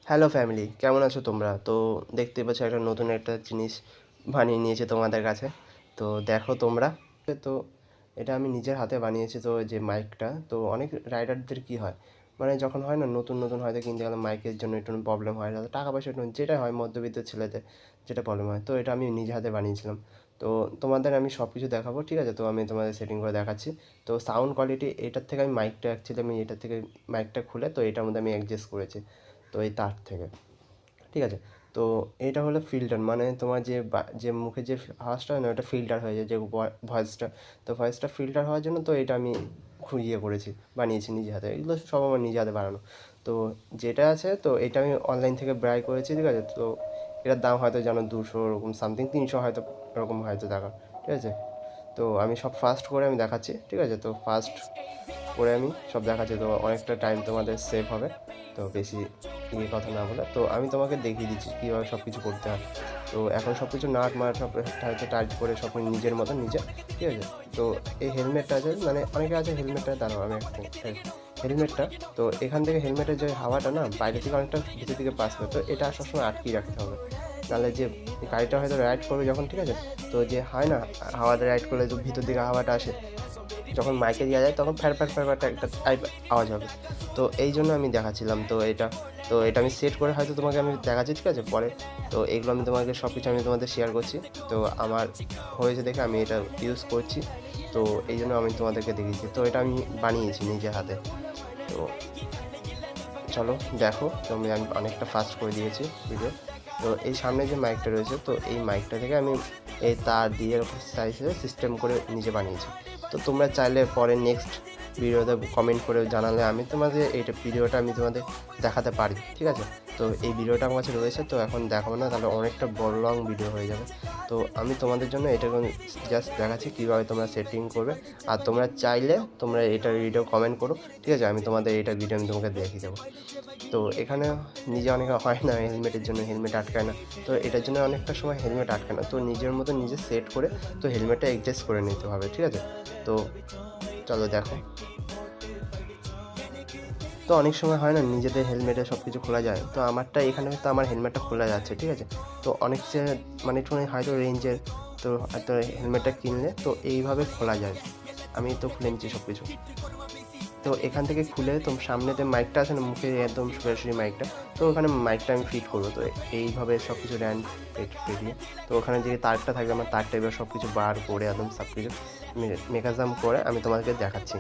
Hello family, কেমন আছো তোমরা? তো দেখতেই পাচ্ছ একটা নতুন একটা জিনিস বানিয়ে নিয়েছি তোমাদের কাছে। তো দেখো তোমরা। তো এটা আমি নিজের হাতে বানিয়েছি। তো যে মাইকটা, তো অনেক রাইডারদের কি হয়, মানে যখন হয় না নতুন নতুন হয়তো কিনতে গেলে মাইকের জন্য একটু প্রবলেম হয়, হয়তো টাকা পয়সা একটু যেটা হয় মধ্যবিত্ত ছেলেদের যেটা প্রবলেম হয়, তো এটা আমি নিজে হাতে বানিয়েছিলাম। তো তোমাদের আমি সব কিছু দেখাবো, ঠিক আছে? তো আমি তোমাদের সেটিং করে দেখাচ্ছি। তো সাউন্ড কোয়ালিটি এটার থেকে আমি মাইকটা অ্যাকচুয়ালি আমি এটার থেকে মাইকটা খুলে তো এটার মধ্যে আমি অ্যাডজাস্ট করেছি, তো এই তার থেকে, ঠিক আছে? তো এটা হলো ফিল্টার, মানে তোমার যে মুখে যে আওয়াজটা হয় না, ওটা ফিল্টার হয়ে যায় যে ভয়েসটা। তো ভয়েসটা ফিল্টার হওয়ার জন্য তো এটা আমি ইয়ে করেছি, বানিয়েছি নিজে হাতে। এগুলো সব আমার নিজে হাতে বানানো। তো যেটা আছে, তো এটা আমি অনলাইন থেকে বাই করেছি, ঠিক আছে? তো এটার দাম হয়তো জানো 200 ওরকম সামথিং, 300 হয়তো এরকম হয়তো টাকা, ঠিক আছে? তো আমি সব ফাস্ট করে আমি দেখাচ্ছি, ঠিক আছে? তো ফাস্ট করে আমি সব দেখাচ্ছি, তো অনেকটা টাইম তোমাদের সেভ হবে। তো বেশি কথা না বলে তো আমি তোমাকে দেখিয়ে দিচ্ছি কীভাবে সব কিছু করতে হয়। তো এখন সব কিছু নাট মাট সব হচ্ছে টাইট করে সব নিজের মতো নিজে, ঠিক আছে? তো এই হেলমেটটা আছে, মানে অনেকে আছে হেলমেটটা, দাঁড়াও আমি একটা হেলমেটটা, তো এখান থেকে হেলমেটের যে হাওয়াটা না বাইরে থেকে অনেকটা ভিতর দিকে পাস করে, তো এটা সবসময় আটকিয়ে রাখতে হবে। নাহলে যে গাড়িটা হয়তো রাইড করবে যখন, ঠিক আছে? তো যে হয় না হাওয়াতে রাইড করলে তো ভিতর দিকে হাওয়াটা আসে, যখন মাইকে দেওয়া যায় তখন ফ্যার ফ্যার ফ্যার ফ্যার একটা টাইপ আওয়াজ হবে। তো এই জন্য আমি দেখাচ্ছিলাম। তো এটা আমি সেট করে হয়তো তোমাকে আমি দেখাচ্ছি, ঠিক আছে, পরে। তো এগুলো আমি তোমাকে সব কিছু আমি তোমাদের শেয়ার করছি। তো আমার হয়েছে দেখে আমি এটা ইউজ করছি, তো এই জন্য আমি তোমাদেরকে দেখিয়েছি। তো এটা আমি বানিয়েছি নিজের হাতে। তো চলো দেখো, তো আমি অনেকটা ফাস্ট করে দিয়েছি ভিডিও। তো এই সামনে যে মাইকটা রয়েছে, তো এই মাইকটা থেকে আমি এই তার দিয়ে এরকম সাইজে সিস্টেম করে নিজে বানিয়েছি। তো তোমরা চাইলে পরে নেক্সট ভিডিওতে কমেন্ট করে জানালে আমি তোমাদের এইটা ভিডিওটা আমি তোমাদের দেখাতে পারি, ঠিক আছে? তো এই ভিডিওটা আমার কাছে রয়েছে, তো এখন দেখাবো না, তাহলে অনেকটা বড় লং ভিডিও হয়ে যাবে। তো আমি তোমাদের জন্য এটা জাস্ট দেখাচ্ছি কীভাবে তোমরা সেটিং করবে। আর তোমরা চাইলে তোমরা এটার ভিডিও কমেন্ট করো, ঠিক আছে? আমি তোমাদের এটা ভিডিও আমি তোমাকে দেখিয়ে দেবো। তো এখানে নিজে অনেকে হয় না হেলমেটের জন্য হেলমেট আটকায় না, তো এটার জন্য অনেকটা সময় হেলমেট আটকায় না, তো নিজের মতো নিজে সেট করে তো হেলমেটটা অ্যাডজাস্ট করে নিতে হবে, ঠিক আছে? তো চলো দেখো। তো অনেক সময় হয় না নিজেদের হেলমেটে সব কিছু খোলা যায়, তো আমারটা এখানে তো আমার হেলমেটটা খোলা যাচ্ছে, ঠিক আছে? তো অনেক যে মানে একটু হয়তো রেঞ্জের, তো হয়তো হেলমেটটা কিনলে তো এইভাবে খোলা যায়। আমি তো খুলে নিচ্ছি সব কিছু। তো এখান থেকে খুলে তো সামনেতে মাইকটা আছে না, মুখে একদম সরাসরি মাইকটা, তো ওখানে মাইকটা আমি ফিট করবো। তো এইভাবে সব কিছু র্যান্ড পেরিয়ে, তো ওখানে যে তারটা থাকবে আমার তার টাইপের সব কিছু বার করে একদম সব কিছু মেকাজাম করে আমি তোমাদেরকে দেখাচ্ছি।